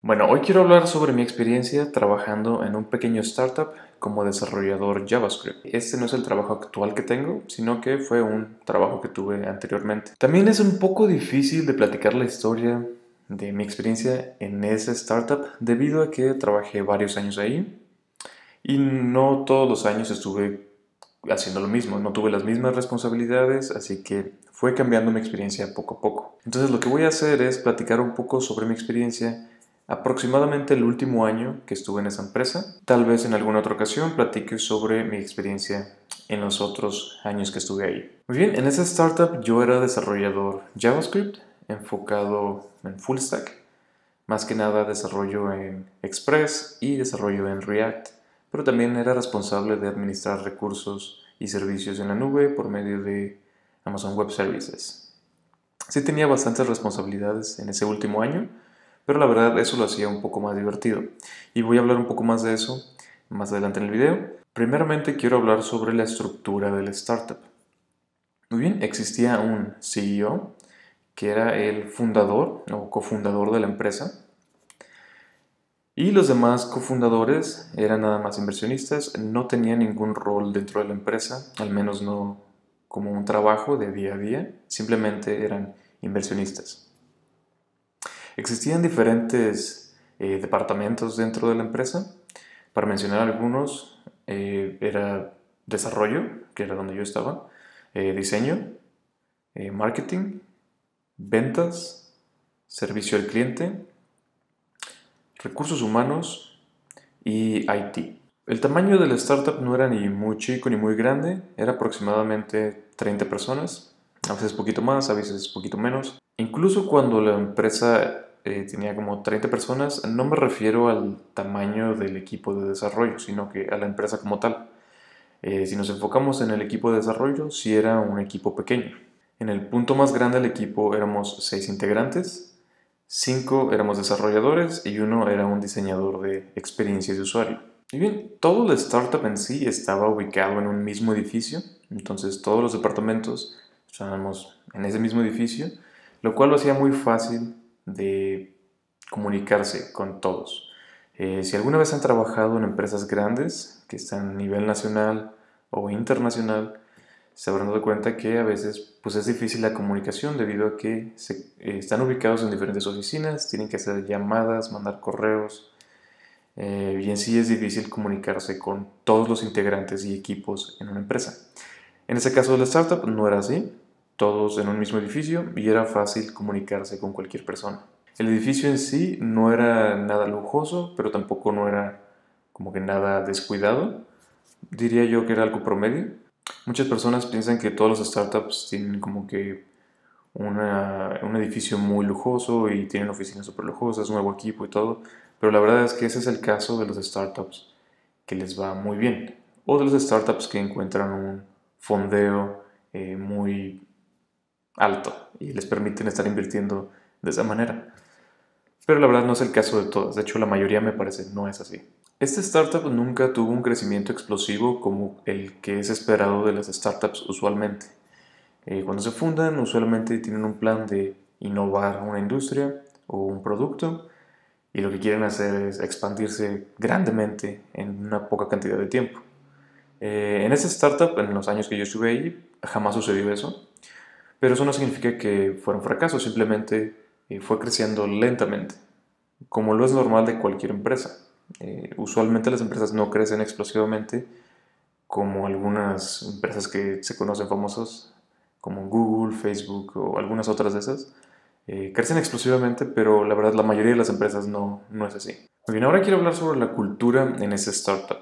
Bueno, hoy quiero hablar sobre mi experiencia trabajando en un pequeño startup como desarrollador JavaScript. Este no es el trabajo actual que tengo, sino que fue un trabajo que tuve anteriormente. También es un poco difícil de platicar la historia de mi experiencia en ese startup debido a que trabajé varios años ahí y no todos los años estuve haciendo lo mismo, no tuve las mismas responsabilidades, así que fue cambiando mi experiencia poco a poco. Entonces lo que voy a hacer es platicar un poco sobre mi experiencia aproximadamente el último año que estuve en esa empresa. Tal vez en alguna otra ocasión platique sobre mi experiencia en los otros años que estuve ahí. Muy bien, en esa startup yo era desarrollador JavaScript enfocado en full stack, más que nada desarrollo en Express y desarrollo en React, pero también era responsable de administrar recursos y servicios en la nube por medio de Amazon Web Services. Sí tenía bastantes responsabilidades en ese último año, pero la verdad eso lo hacía un poco más divertido. Y voy a hablar un poco más de eso más adelante en el video. Primeramente quiero hablar sobre la estructura del startup. Muy bien, existía un CEO que era el fundador o cofundador de la empresa. Y los demás cofundadores eran nada más inversionistas, no tenían ningún rol dentro de la empresa, al menos no como un trabajo de día a día, simplemente eran inversionistas. Existían diferentes departamentos dentro de la empresa. Para mencionar algunos, era desarrollo, que era donde yo estaba, diseño, marketing, ventas, servicio al cliente, recursos humanos y IT. El tamaño de la startup no era ni muy chico ni muy grande, era aproximadamente 30 personas, a veces poquito más, a veces poquito menos. Incluso cuando la empresa tenía como 30 personas, no me refiero al tamaño del equipo de desarrollo, sino que a la empresa como tal. Si nos enfocamos en el equipo de desarrollo, sí era un equipo pequeño. En el punto más grande del equipo éramos 6 integrantes, 5 éramos desarrolladores y uno era un diseñador de experiencias de usuario. Y bien, todo el startup en sí estaba ubicado en un mismo edificio, entonces todos los departamentos estábamos en ese mismo edificio, lo cual lo hacía muy fácil de comunicarse con todos. Si alguna vez han trabajado en empresas grandes que están a nivel nacional o internacional, se habrán dado cuenta que a veces pues, es difícil la comunicación debido a que están ubicados en diferentes oficinas, tienen que hacer llamadas, mandar correos, y en sí es difícil comunicarse con todos los integrantes y equipos en una empresa. En ese caso de la startup no era así, todos en un mismo edificio y era fácil comunicarse con cualquier persona. El edificio en sí no era nada lujoso, pero tampoco no era como que nada descuidado. Diría yo que era algo promedio. Muchas personas piensan que todos los startups tienen como que un edificio muy lujoso y tienen oficinas súper lujosas, nuevo equipo y todo, pero la verdad es que ese es el caso de los startups que les va muy bien, o de los startups que encuentran un fondeo muy alto y les permiten estar invirtiendo de esa manera. Pero la verdad no es el caso de todas, de hecho la mayoría me parece no es así. Este startup nunca tuvo un crecimiento explosivo como el que es esperado de las startups usualmente. Cuando se fundan, usualmente tienen un plan de innovar una industria o un producto y lo que quieren hacer es expandirse grandemente en una poca cantidad de tiempo. En esta startup, en los años que yo estuve ahí, jamás sucedió eso, pero eso no significa que fuera un fracaso, simplemente fue creciendo lentamente, como lo es normal de cualquier empresa. Usualmente las empresas no crecen explosivamente como algunas empresas que se conocen famosas como Google, Facebook o algunas otras de esas, crecen explosivamente, pero la verdad la mayoría de las empresas no es así. Muy bien, ahora quiero hablar sobre la cultura en ese startup.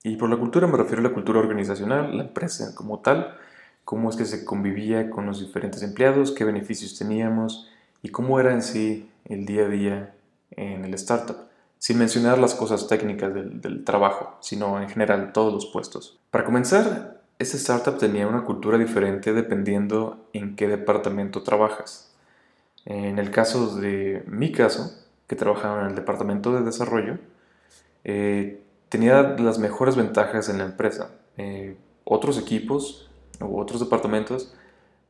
Y por la cultura me refiero a la cultura organizacional, la empresa como tal, cómo es que se convivía con los diferentes empleados, qué beneficios teníamos y cómo era en sí el día a día en el startup, sin mencionar las cosas técnicas del trabajo, sino en general todos los puestos. Para comenzar, este startup tenía una cultura diferente dependiendo en qué departamento trabajas. En el caso de mi caso, que trabajaba en el departamento de desarrollo, tenía las mejores ventajas en la empresa. Otros equipos u otros departamentos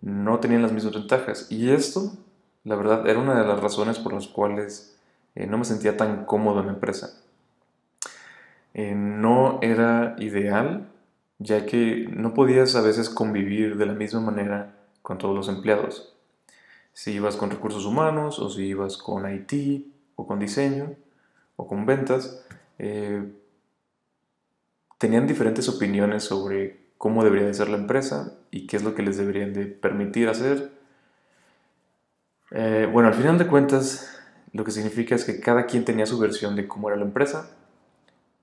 no tenían las mismas ventajas. Y esto, la verdad, era una de las razones por las cuales no me sentía tan cómodo en la empresa. No era ideal, ya que no podías a veces convivir de la misma manera con todos los empleados. Si ibas con recursos humanos, o si ibas con IT, o con diseño, o con ventas, eh, tenían diferentes opiniones sobre cómo debería de ser la empresa y qué es lo que les deberían de permitir hacer. Bueno, al final de cuentas, lo que significa es que cada quien tenía su versión de cómo era la empresa,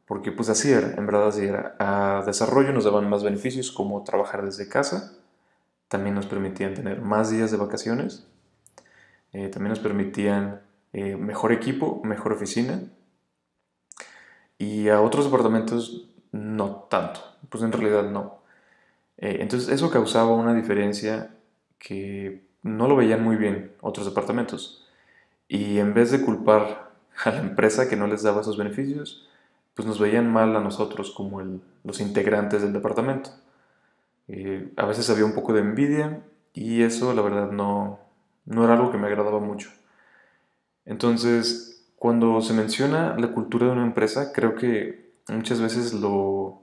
porque pues así era, en verdad así era. A desarrollo nos daban más beneficios como trabajar desde casa, también nos permitían tener más días de vacaciones, también nos permitían mejor equipo, mejor oficina, y a otros departamentos no tanto, pues en realidad no. Entonces eso causaba una diferencia que no lo veían muy bien otros departamentos. Y en vez de culpar a la empresa que no les daba esos beneficios, pues nos veían mal a nosotros como los integrantes del departamento. A veces había un poco de envidia y eso la verdad no era algo que me agradaba mucho. Entonces, cuando se menciona la cultura de una empresa, creo que muchas veces lo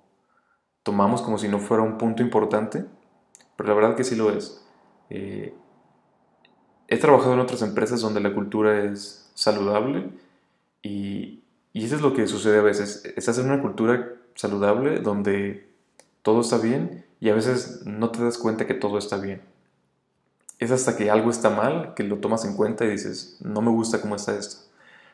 tomamos como si no fuera un punto importante, pero la verdad que sí lo es. Eh, He trabajado en otras empresas donde la cultura es saludable y eso es lo que sucede a veces. Estás en una cultura saludable donde todo está bien y a veces no te das cuenta que todo está bien. Es hasta que algo está mal que lo tomas en cuenta y dices, no me gusta cómo está esto.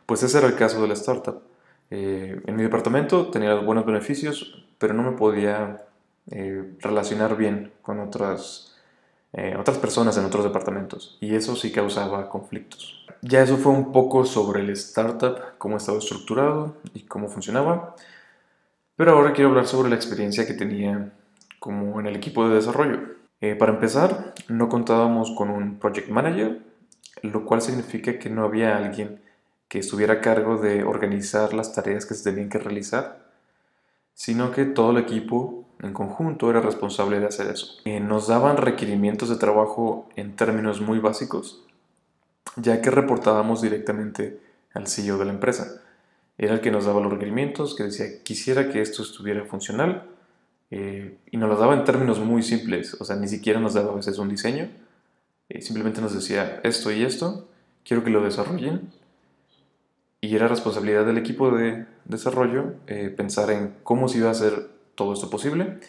Pues ese era el caso de la startup. En mi departamento tenía los buenos beneficios, pero no me podía relacionar bien con otras personas en otros departamentos. Y eso sí causaba conflictos. Ya eso fue un poco sobre el startup, cómo estaba estructurado y cómo funcionaba. Pero ahora quiero hablar sobre la experiencia que tenía como en el equipo de desarrollo. Para empezar, no contábamos con un project manager, lo cual significa que no había alguien que estuviera a cargo de organizar las tareas que se tenían que realizar, sino que todo el equipo en conjunto era responsable de hacer eso. Nos daban requerimientos de trabajo en términos muy básicos, ya que reportábamos directamente al CEO de la empresa. Era el que nos daba los requerimientos, que decía, quisiera que esto estuviera funcional, y nos lo daba en términos muy simples, o sea, ni siquiera nos daba a veces un diseño, simplemente nos decía esto y esto, quiero que lo desarrollen, y era responsabilidad del equipo de desarrollo pensar en cómo se iba a hacer todo esto posible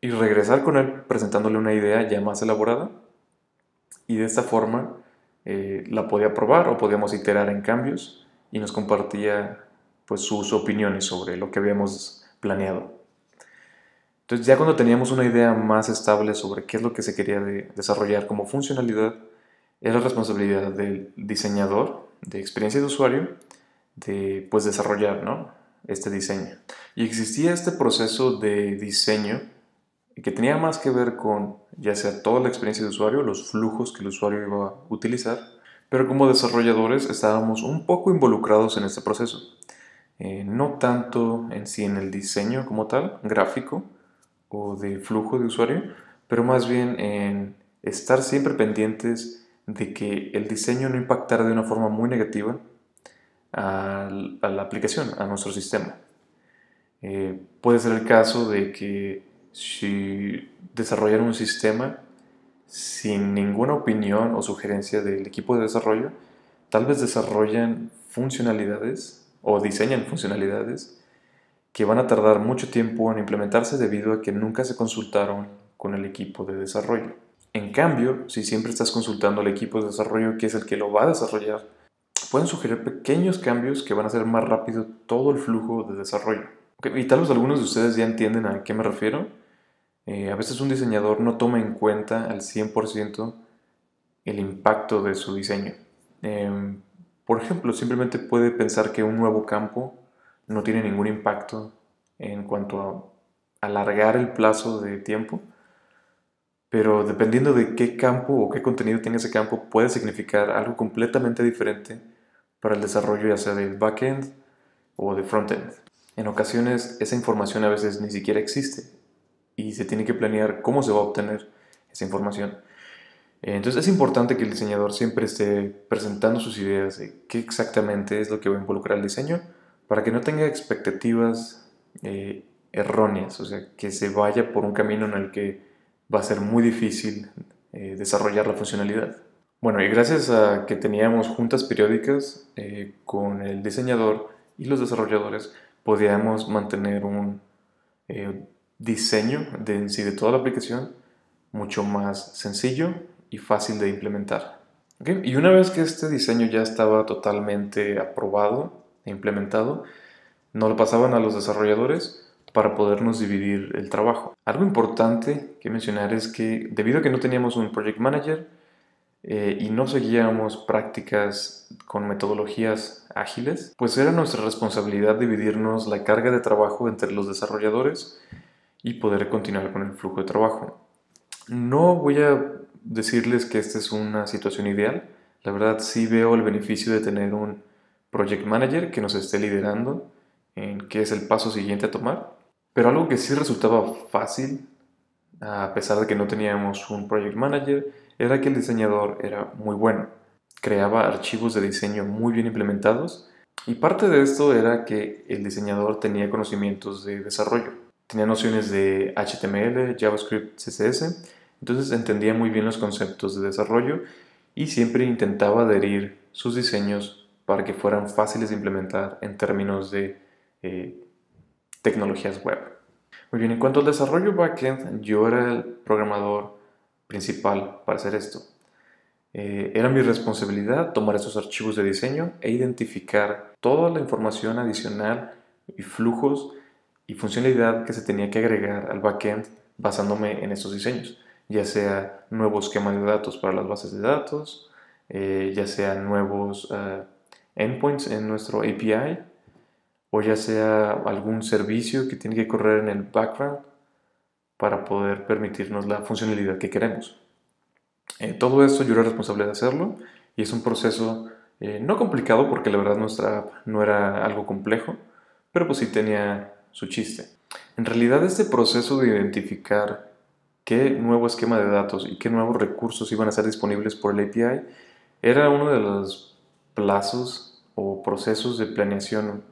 y regresar con él presentándole una idea ya más elaborada, y de esta forma la podía probar o podíamos iterar en cambios y nos compartía pues sus opiniones sobre lo que habíamos planeado. Entonces ya cuando teníamos una idea más estable sobre qué es lo que se quería desarrollar como funcionalidad, era responsabilidad del diseñador de experiencia de usuario de pues desarrollar, ¿no?, este diseño. Y existía este proceso de diseño que tenía más que ver con ya sea toda la experiencia de usuario, los flujos que el usuario iba a utilizar, pero como desarrolladores estábamos un poco involucrados en este proceso. No tanto en sí en el diseño como tal, gráfico o de flujo de usuario, pero más bien en estar siempre pendientes de que el diseño no impactara de una forma muy negativa a la aplicación, a nuestro sistema. Puede ser el caso de que si desarrollan un sistema sin ninguna opinión o sugerencia del equipo de desarrollo, tal vez desarrollan funcionalidades o diseñan funcionalidades que van a tardar mucho tiempo en implementarse debido a que nunca se consultaron con el equipo de desarrollo. En cambio, si siempre estás consultando al equipo de desarrollo, que es el que lo va a desarrollar, pueden sugerir pequeños cambios que van a hacer más rápido todo el flujo de desarrollo. Okay, y tal vez algunos de ustedes ya entienden a qué me refiero. A veces un diseñador no toma en cuenta al 100% el impacto de su diseño. Eh, por ejemplo, simplemente puede pensar que un nuevo campo no tiene ningún impacto en cuanto a alargar el plazo de tiempo, pero dependiendo de qué campo o qué contenido tenga ese campo, puede significar algo completamente diferente para el desarrollo ya sea del backend o de frontend. En ocasiones esa información a veces ni siquiera existe y se tiene que planear cómo se va a obtener esa información. Entonces es importante que el diseñador siempre esté presentando sus ideas de qué exactamente es lo que va a involucrar el diseño para que no tenga expectativas erróneas, o sea, que se vaya por un camino en el que va a ser muy difícil desarrollar la funcionalidad. Bueno, y gracias a que teníamos juntas periódicas con el diseñador y los desarrolladores, podíamos mantener un diseño de en sí de toda la aplicación mucho más sencillo y fácil de implementar. ¿Ok? Y una vez que este diseño ya estaba totalmente aprobado e implementado, nos lo pasaban a los desarrolladores para podernos dividir el trabajo. Algo importante que mencionar es que debido a que no teníamos un project manager y no seguíamos prácticas con metodologías ágiles, pues era nuestra responsabilidad dividirnos la carga de trabajo entre los desarrolladores y poder continuar con el flujo de trabajo. No voy a decirles que esta es una situación ideal. La verdad sí veo el beneficio de tener un project manager que nos esté liderando en qué es el paso siguiente a tomar. Pero algo que sí resultaba fácil, a pesar de que no teníamos un project manager, era que el diseñador era muy bueno. Creaba archivos de diseño muy bien implementados y parte de esto era que el diseñador tenía conocimientos de desarrollo. Tenía nociones de HTML, JavaScript, CSS, entonces entendía muy bien los conceptos de desarrollo y siempre intentaba adherir sus diseños para que fueran fáciles de implementar en términos de eh, tecnologías web. Muy bien, en cuanto al desarrollo backend, yo era el programador principal para hacer esto. Era mi responsabilidad tomar esos archivos de diseño e identificar toda la información adicional y flujos y funcionalidad que se tenía que agregar al backend basándome en estos diseños, ya sea nuevo esquema de datos para las bases de datos, ya sea nuevos endpoints en nuestro API, o ya sea algún servicio que tiene que correr en el background para poder permitirnos la funcionalidad que queremos. Todo esto yo era responsable de hacerlo y es un proceso no complicado porque la verdad nuestra app no era algo complejo, pero pues sí tenía su chiste. En realidad este proceso de identificar qué nuevo esquema de datos y qué nuevos recursos iban a ser disponibles por el API era uno de los plazos o procesos de planeación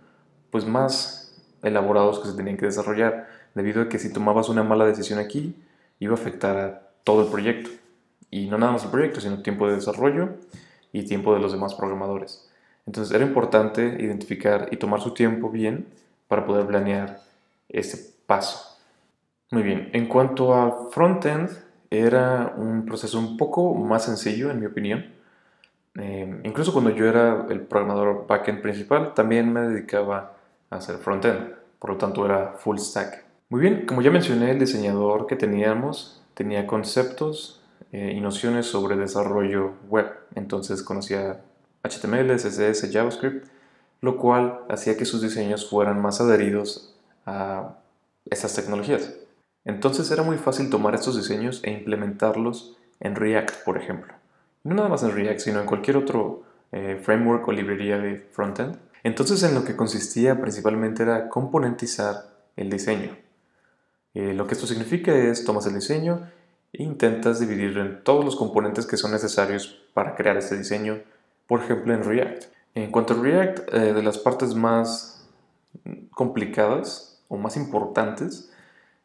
pues más elaborados que se tenían que desarrollar, debido a que si tomabas una mala decisión aquí iba a afectar a todo el proyecto. Y no nada más el proyecto, sino tiempo de desarrollo y tiempo de los demás programadores. Entonces era importante identificar y tomar su tiempo bien para poder planear este paso. Muy bien, en cuanto a frontend, era un proceso un poco más sencillo, en mi opinión. Incluso cuando yo era el programador backend principal, también me dedicaba a hacer frontend, por lo tanto era full stack. Muy bien, como ya mencioné, el diseñador que teníamos tenía conceptos y nociones sobre desarrollo web, entonces conocía HTML, CSS, JavaScript, lo cual hacía que sus diseños fueran más adheridos a estas tecnologías. Entonces era muy fácil tomar estos diseños e implementarlos en React, por ejemplo. No nada más en React, sino en cualquier otro framework o librería de frontend. Entonces en lo que consistía principalmente era componentizar el diseño. Lo que esto significa es tomas el diseño e intentas dividirlo en todos los componentes que son necesarios para crear este diseño, por ejemplo en React. En cuanto a React, de las partes más complicadas o más importantes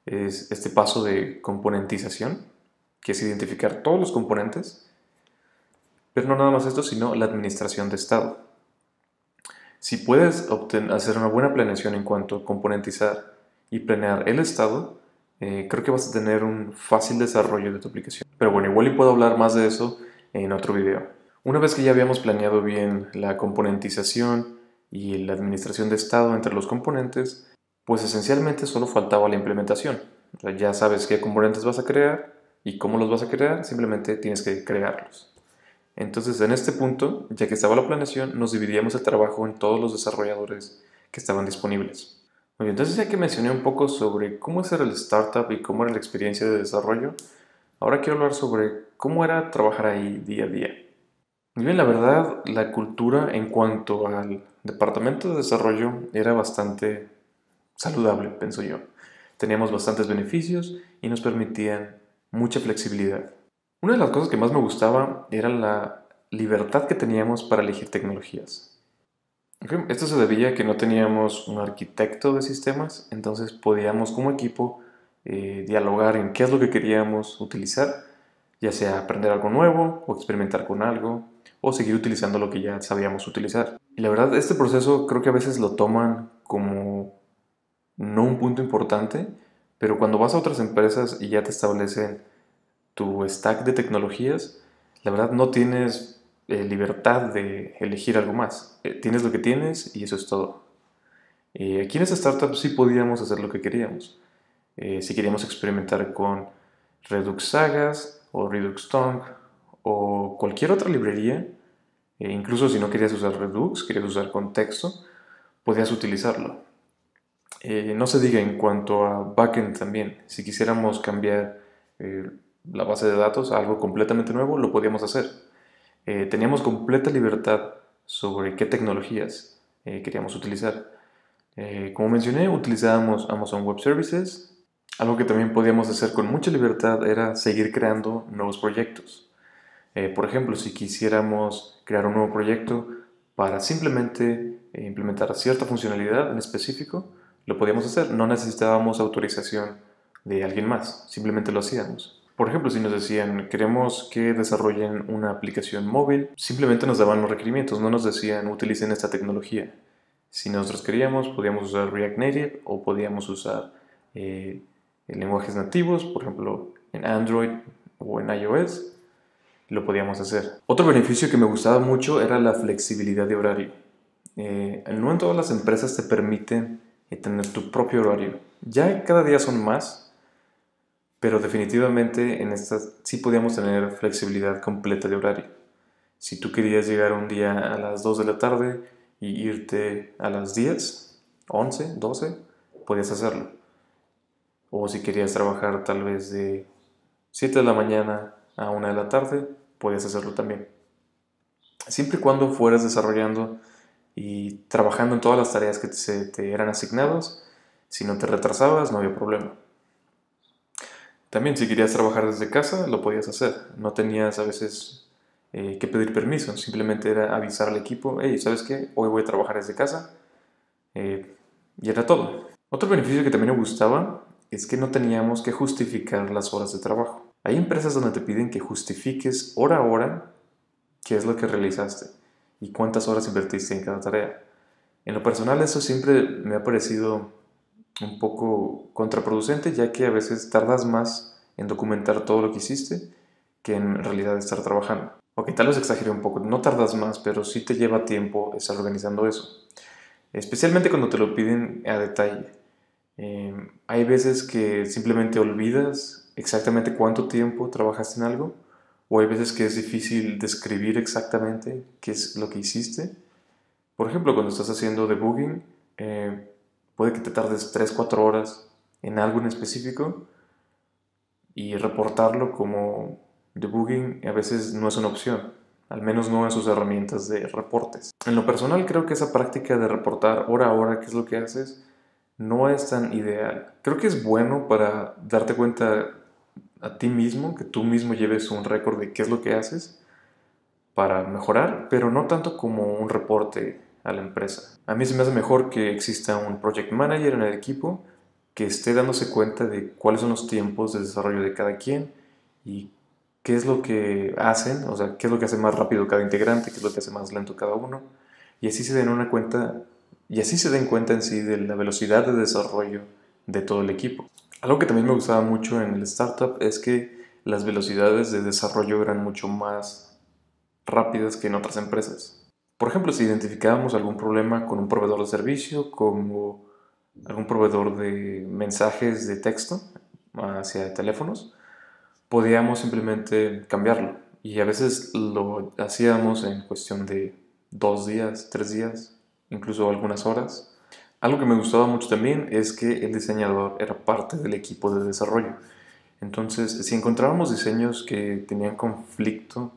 es este paso de componentización, que es identificar todos los componentes, pero no nada más esto, sino la administración de estado. Si puedes hacer una buena planeación en cuanto a componentizar y planear el estado, creo que vas a tener un fácil desarrollo de tu aplicación. Pero bueno, igual y puedo hablar más de eso en otro video. Una vez que ya habíamos planeado bien la componentización y la administración de estado entre los componentes, pues esencialmente solo faltaba la implementación. O sea, ya sabes qué componentes vas a crear y cómo los vas a crear, simplemente tienes que crearlos. Entonces, en este punto, ya que estaba la planeación, nos dividíamos el trabajo en todos los desarrolladores que estaban disponibles. Muy bien, entonces ya que mencioné un poco sobre cómo era el startup y cómo era la experiencia de desarrollo, ahora quiero hablar sobre cómo era trabajar ahí día a día. Muy bien, la verdad, la cultura en cuanto al departamento de desarrollo era bastante saludable, pienso yo. Teníamos bastantes beneficios y nos permitían mucha flexibilidad. Una de las cosas que más me gustaba era la libertad que teníamos para elegir tecnologías. Ok, esto se debía a que no teníamos un arquitecto de sistemas, entonces podíamos como equipo dialogar en qué es lo que queríamos utilizar, ya sea aprender algo nuevo o experimentar con algo o seguir utilizando lo que ya sabíamos utilizar. Y la verdad, este proceso creo que a veces lo toman como no un punto importante, pero cuando vas a otras empresas y ya te establecen tu stack de tecnologías, la verdad no tienes libertad de elegir algo más. Tienes lo que tienes y eso es todo. Aquí en esta startup sí podíamos hacer lo que queríamos. Si queríamos experimentar con Redux Sagas o Redux Tongue o cualquier otra librería, incluso si no querías usar Redux, querías usar contexto, podías utilizarlo. No se diga en cuanto a backend también. Si quisiéramos cambiar eh, la base de datos a algo completamente nuevo, lo podíamos hacer. Teníamos completa libertad sobre qué tecnologías queríamos utilizar. Como mencioné, utilizábamos Amazon Web Services. Algo que también podíamos hacer con mucha libertad era seguir creando nuevos proyectos. Por ejemplo, si quisiéramos crear un nuevo proyecto para simplemente implementar cierta funcionalidad en específico, lo podíamos hacer. No necesitábamos autorización de alguien más, simplemente lo hacíamos. Por ejemplo, si nos decían, queremos que desarrollen una aplicación móvil, simplemente nos daban los requerimientos, no nos decían, utilicen esta tecnología. Si nosotros queríamos, podíamos usar React Native o podíamos usar eh, lenguajes nativos, por ejemplo, en Android o en iOS, lo podíamos hacer. Otro beneficio que me gustaba mucho era la flexibilidad de horario. No en todas las empresas te permiten tener tu propio horario. Ya cada día son más, pero definitivamente en estas sí podíamos tener flexibilidad completa de horario. Si tú querías llegar un día a las 2 de la tarde y irte a las 10, 11, 12, podías hacerlo. O si querías trabajar tal vez de 7 de la mañana a 1 de la tarde, podías hacerlo también. Siempre y cuando fueras desarrollando y trabajando en todas las tareas que se te eran asignadas, si no te retrasabas, no había problema. También si querías trabajar desde casa, lo podías hacer. No tenías a veces que pedir permiso, simplemente era avisar al equipo, hey, ¿sabes qué? Hoy voy a trabajar desde casa. Eh, y era todo. Otro beneficio que también me gustaba es que no teníamos que justificar las horas de trabajo. Hay empresas donde te piden que justifiques hora a hora qué es lo que realizaste y cuántas horas invertiste en cada tarea. En lo personal eso siempre me ha parecido un poco contraproducente, ya que a veces tardas más en documentar todo lo que hiciste que en realidad estar trabajando. Ok, tal vez exageré un poco, no tardas más, pero sí te lleva tiempo estar organizando eso, especialmente cuando te lo piden a detalle. Hay veces que simplemente olvidas exactamente cuánto tiempo trabajaste en algo, o hay veces que es difícil describir exactamente qué es lo que hiciste. Por ejemplo, cuando estás haciendo debugging, puede que te tardes 3 4 horas en algo en específico y reportarlo como debugging a veces no es una opción, al menos no en sus herramientas de reportes. En lo personal creo que esa práctica de reportar hora a hora qué es lo que haces no es tan ideal. Creo que es bueno para darte cuenta a ti mismo, que tú mismo lleves un récord de qué es lo que haces para mejorar, pero no tanto como un reporte a la empresa. A mí se me hace mejor que exista un project manager en el equipo que esté dándose cuenta de cuáles son los tiempos de desarrollo de cada quien y qué es lo que hacen, o sea, qué es lo que hace más rápido cada integrante, qué es lo que hace más lento cada uno, y así se den una cuenta, y así se den cuenta en sí de la velocidad de desarrollo de todo el equipo. Algo que también me gustaba mucho en el startup es que las velocidades de desarrollo eran mucho más rápidas que en otras empresas. Por ejemplo, si identificábamos algún problema con un proveedor de servicio, como algún proveedor de mensajes de texto hacia teléfonos, podíamos simplemente cambiarlo. Y a veces lo hacíamos en cuestión de 2 días, 3 días, incluso algunas horas. Algo que me gustaba mucho también es que el diseñador era parte del equipo de desarrollo. Entonces, si encontrábamos diseños que tenían conflicto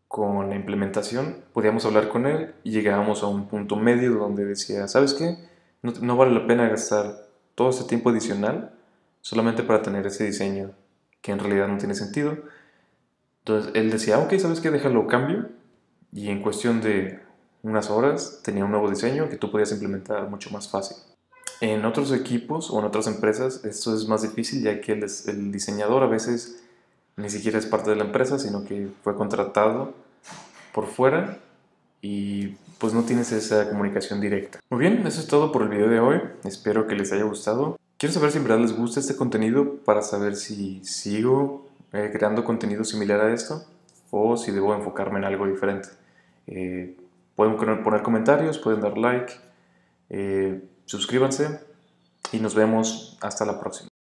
con la implementación, podíamos hablar con él y llegábamos a un punto medio donde decía, ¿sabes qué? No vale la pena gastar todo ese tiempo adicional solamente para tener ese diseño que en realidad no tiene sentido. Entonces él decía, ok, ¿sabes qué? Déjalo cambio. Y en cuestión de unas horas tenía un nuevo diseño que tú podías implementar mucho más fácil. En otros equipos o en otras empresas esto es más difícil, ya que el diseñador a veces ni siquiera es parte de la empresa, sino que fue contratado por fuera y pues no tienes esa comunicación directa. Muy bien, eso es todo por el video de hoy. Espero que les haya gustado. Quiero saber si en verdad les gusta este contenido para saber si sigo creando contenido similar a esto o si debo enfocarme en algo diferente. Eh, Pueden poner comentarios, pueden dar like, suscríbanse y nos vemos hasta la próxima.